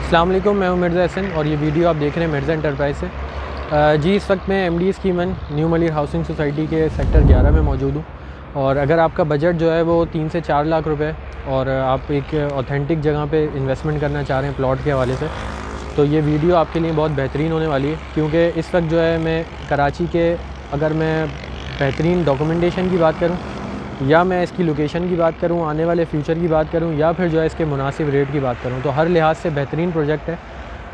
अस्सलाम वालेकुम, मैं हूं मिर्ज़ा हसन और ये वीडियो आप देख रहे हैं मिर्ज़ा एंटरप्राइज से। जी इस वक्त मैं MD Schiemann new Malir housing society के सेक्टर 11 में मौजूद हूं। और अगर आपका बजट जो है वो 3 से 4 लाख रुपए और आप एक ऑथेंटिक जगह पे इन्वेस्टमेंट करना चाह रहे हैं प्लॉट के हवाले से, तो ये वीडियो आपके लिए बहुत बेहतरीन होने वाली है। क्योंकि इस वक्त जो है मैं कराची के, अगर मैं बेहतरीन डॉक्यूमेंटेशन की बात करूँ या मैं इसकी लोकेशन की बात करूं, आने वाले फ्यूचर की बात करूं, या फिर जो है इसके मुनासिब रेट की बात करूं, तो हर लिहाज से बेहतरीन प्रोजेक्ट है।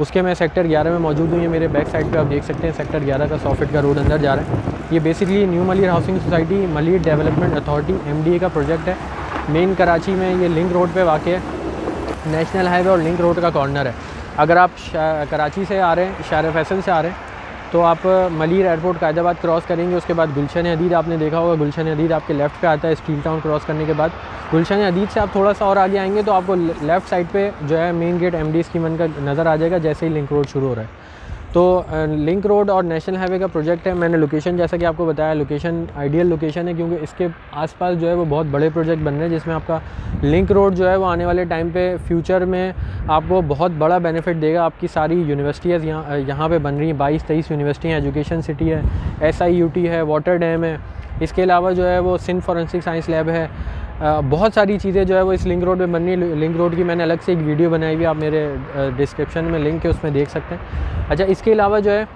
उसके मैं सेक्टर 11 में मौजूद हूँ। ये मेरे बैक साइड पे आप देख सकते हैं सेक्टर 11 का 100 फीट का रोड अंदर जा रहा है। ये basically new Malir housing society Malir development authority MDA का प्रोजेक्ट है। मेन कराची में ये लिंक रोड पर वाक़ है, नेशनल हाईवे और लिंक रोड का कॉर्नर है। अगर आप कराची से आ रहे हैं, शार फैसल से आ रहे हैं, तो आप मलिर एयरपोर्ट कायदाबाद क्रॉस करेंगे। उसके बाद गुलशन हदीद आपने देखा होगा, गुलशन हदीद आपके लेफ़्ट पे आता है। स्टील टाउन क्रॉस करने के बाद गुलशन हदीद से आप थोड़ा सा और आगे आएंगे तो आपको लेफ़्ट साइड पे जो है मेन गेट MD स्कीमन का नज़र आ जाएगा जैसे ही लिंक रोड शुरू हो रहा है। तो लिंक रोड और नेशनल हाईवे का प्रोजेक्ट है। मैंने लोकेशन जैसा कि आपको बताया, लोकेशन आइडियल लोकेशन है क्योंकि इसके आसपास जो है वो बहुत बड़े प्रोजेक्ट बन रहे हैं, जिसमें आपका लिंक रोड जो है वो आने वाले टाइम पे फ्यूचर में आपको बहुत बड़ा बेनिफिट देगा। आपकी सारी यूनिवर्सिटीज़ यहाँ पे बन रही हैं, 22-23 यूनिवर्सिटियाँ, एजुकेशन सिटी है, SIUT है, वाटर डैम है। इसके अलावा जो है वो सिंध फॉरेंसिक साइंस लैब है। बहुत सारी चीज़ें जो है वो इस लिंक रोड पे बन रही है। लिंक रोड की मैंने अलग से एक वीडियो बनाई हुई, आप मेरे डिस्क्रिप्शन में लिंक है, उसमें देख सकते हैं। अच्छा, इसके अलावा जो है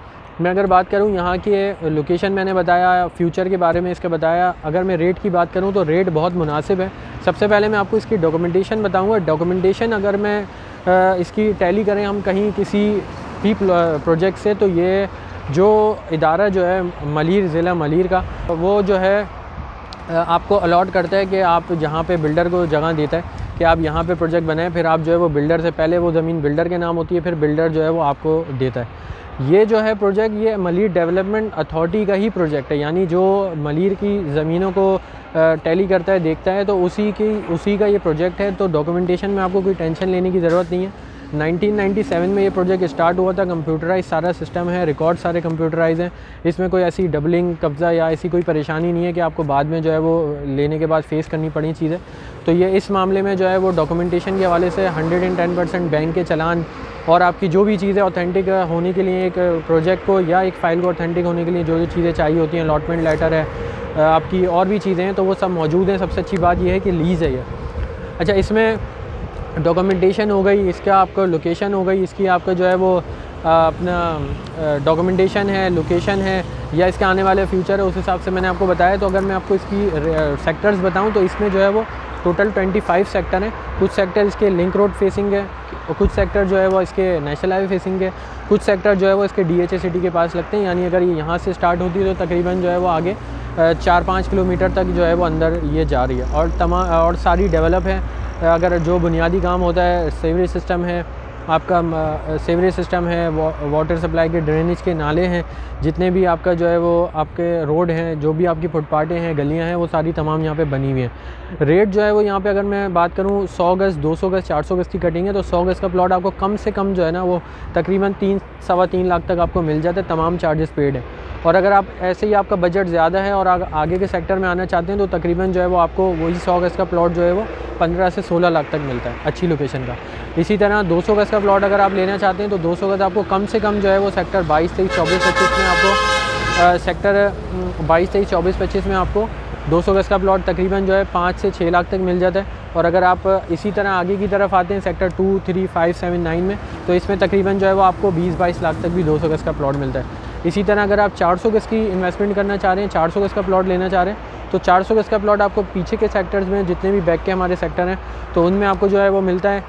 मैं अगर बात करूं यहाँ की लोकेशन मैंने बताया, फ्यूचर के बारे में इसका बताया। अगर मैं रेट की बात करूं तो रेट बहुत मुनासिब है। सबसे पहले मैं आपको इसकी डॉक्यूमेंटेशन बताऊँगा। डॉक्यूमेंटेशन अगर मैं इसकी टैली करें हम कहीं किसी भी प्रोजेक्ट से, तो ये जो इदारा जो है मलिर ज़िला मलिर का, वो जो है आपको अलॉट करता है कि आप जहाँ पे बिल्डर को जगह देता है कि आप यहाँ पे प्रोजेक्ट बनाएं। फिर आप जो है वो बिल्डर से पहले वो ज़मीन बिल्डर के नाम होती है, फिर बिल्डर जो है वो आपको देता है। ये जो है प्रोजेक्ट ये मलिर डेवलपमेंट अथॉरिटी का ही प्रोजेक्ट है, यानी जो मलिर की ज़मीनों को टैली करता है, देखता है, तो उसी का ये प्रोजेक्ट है। तो डॉक्यूमेंटेशन में आपको कोई टेंशन लेने की ज़रूरत नहीं है। 1997 में ये प्रोजेक्ट स्टार्ट हुआ था। कंप्यूटराइज सारा सिस्टम है, रिकॉर्ड सारे कंप्यूटराइज हैं। इसमें कोई ऐसी डबलिंग कब्ज़ा या ऐसी कोई परेशानी नहीं है कि आपको बाद में जो है वो लेने के बाद फेस करनी पड़ी चीज़ें। तो ये इस मामले में जो है वो डॉक्यूमेंटेशन के हवाले से 110% बैंक के चलान और आपकी जो भी चीज़ें ऑथेंटिक होने के लिए, एक प्रोजेक्ट को या एक फ़ाइल को ऑथेंटिक होने के लिए जो चीज़ें चाहिए होती हैं, अलॉटमेंट लेटर है, आपकी और भी चीज़ें हैं, तो वो सब मौजूद हैं। सबसे अच्छी बात यह है कि लीज़ है ये। अच्छा, इसमें डॉक्यूमेंटेशन हो गई, इसका आपको लोकेशन हो गई, इसकी आपका जो है वो अपना डॉक्यूमेंटेशन है, लोकेशन है, या इसके आने वाले फ्यूचर है, उस हिसाब से मैंने आपको बताया। तो अगर मैं आपको इसकी सेक्टर्स बताऊं तो इसमें जो है वो टोटल 25 सेक्टर हैं। कुछ सेक्टर इसके लिंक रोड फेसिंग है और कुछ सेक्टर जो है वो इसके नेशनल हाईवे फेसिंग है, कुछ सेक्टर जो है वो इसके DHA सिटी के पास लगते हैं। यानी अगर ये यहाँ से स्टार्ट होती है तो तकरीबन जो है वो आगे 4-5 किलोमीटर तक जो है वो अंदर ये जा रही है और सारी डेवलप है। अगर जो बुनियादी काम होता है, सीवरेज सिस्टम है, आपका सीवरेज सिस्टम है, वाटर सप्लाई के ड्रेनेज के नाले हैं, जितने भी आपका जो है वो आपके रोड हैं, जो भी आपकी फुटपाथें हैं, गलियां हैं, वो सारी तमाम यहाँ पे बनी हुई हैं। रेट जो है वो यहाँ पे अगर मैं बात करूँ 100 गज़, 200 गज़, 400 गज़ की कटिंग है, तो 100 गज़ का प्लॉट आपको कम से कम जो है ना वो तकरीबन 3-3.25 लाख तक आपको मिल जाता है, तमाम चार्जेस पेड है। और अगर आप ऐसे ही आपका बजट ज़्यादा है और आगे के सेक्टर में आना चाहते हैं, तो तकरीबन जो है वो आपको वही 100 गज़ का प्लॉट जो है वो 15 से 16 लाख तक मिलता है अच्छी लोकेशन का। इसी तरह 200 गज़ का प्लॉट अगर आप लेना चाहते हैं तो 200 गज़ आपको कम से कम जो है वो सेक्टर 22, 23, 24, 25 में आपको सेक्टर 22, 23, 24, 25 में आपको 200 गज़ का प्लॉट तकरीबन जो है 5 से 6 लाख तक मिल जाता है। और अगर आप इसी तरह आगे की तरफ आते हैं सेक्टर 2, 3, 5, 7, 9 में, तो इसमें तकरीबन जो है वो आपको 20-22 लाख तक भी 200 गज़ का प्लॉट मिलता है। इसी तरह अगर आप 400 गज़ की इन्वेस्टमेंट करना चाह रहे हैं, 400 गज़ का प्लॉट लेना चाह रहे हैं, तो 400 गज़ का प्लॉट आपको पीछे के सेक्टर्स में जितने भी बैक के हमारे सेक्टर हैं, तो उनमें आपको जो है वो मिलता है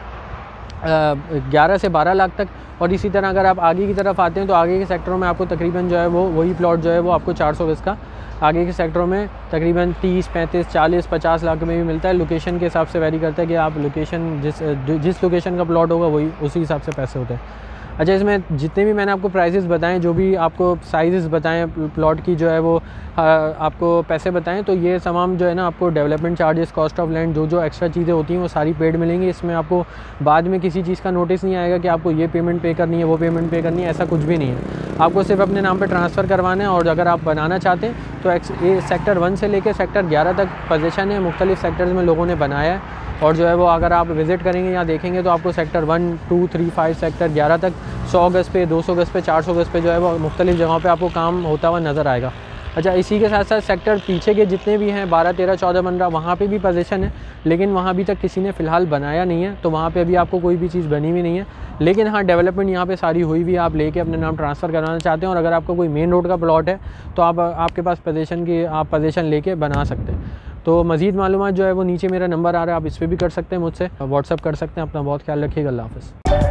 11 से 12 लाख तक। और इसी तरह अगर आप आगे की तरफ आते हैं तो आगे के सेक्टरों में आपको तकरीबन जो है वो वही प्लॉट जो है वो आपको 400 गज़ का आगे के सेक्टरों में तकरीबन 30, 35, 40, 50 लाख में भी मिलता है। लोकेशन के हिसाब से वैरी करता है कि आप लोकेशन जिस लोकेशन का प्लॉट होगा वही उसी हिसाब से पैसे होते हैं। अच्छा, इसमें जितने भी मैंने आपको प्राइसेस बताएं, जो भी आपको साइज़ बताएं प्लॉट की, जो है वो आपको पैसे बताएं, तो ये तमाम जो है ना आपको development charges, cost of land, जो एक्स्ट्रा चीज़ें होती हैं वो सारी पेड मिलेंगी। इसमें आपको बाद में किसी चीज़ का नोटिस नहीं आएगा कि आपको ये पेमेंट पे करनी है, वो पेमेंट पे करनी है, ऐसा कुछ भी नहीं है। आपको सिर्फ अपने नाम पर ट्रांसफ़र करवाना है। और अगर आप बनाना चाहते हैं तो सेक्टर 1 से लेकर सेक्टर 11 तक पोजीशन है, मुख्तलिफ़ सेक्टर्स में लोगों ने बनाया है। और जो है वो अगर आप विज़िट करेंगे या देखेंगे तो आपको सेक्टर 1, 2, 3, 5, सेक्टर 11 तक 100 गज़ पे, 200 गज़ पे, 400 गज़ पे जो है वो मुख्तलिफ़ जगहों पे आपको काम होता हुआ नज़र आएगा। अच्छा, इसी के साथ साथ सेक्टर पीछे के जितने भी हैं 12, 13, 14, 15 वहाँ पे भी पोजीशन है, लेकिन वहाँ अभी तक किसी ने फ़िलहाल बनाया नहीं है, तो वहाँ पे अभी आपको कोई भी चीज़ बनी हुई नहीं है। लेकिन हाँ, डेवलपमेंट यहाँ पे सारी हुई हुई है, आप लेके अपने नाम ट्रांसफ़र करवाना चाहते हैं और अगर आपका कोई मेन रोड का प्लॉट है तो आपके पास आप पोजीशन लेके बना सकते हैं। तो मज़ीद मालूमात जो है वो नीचे मेरा नंबर आ रहा है, आप इस पर भी कर सकते हैं, मुझसे व्हाट्सअप कर सकते हैं। अपना बहुत ख्याल रखिएगा। अल्लाह हाफ़िज़।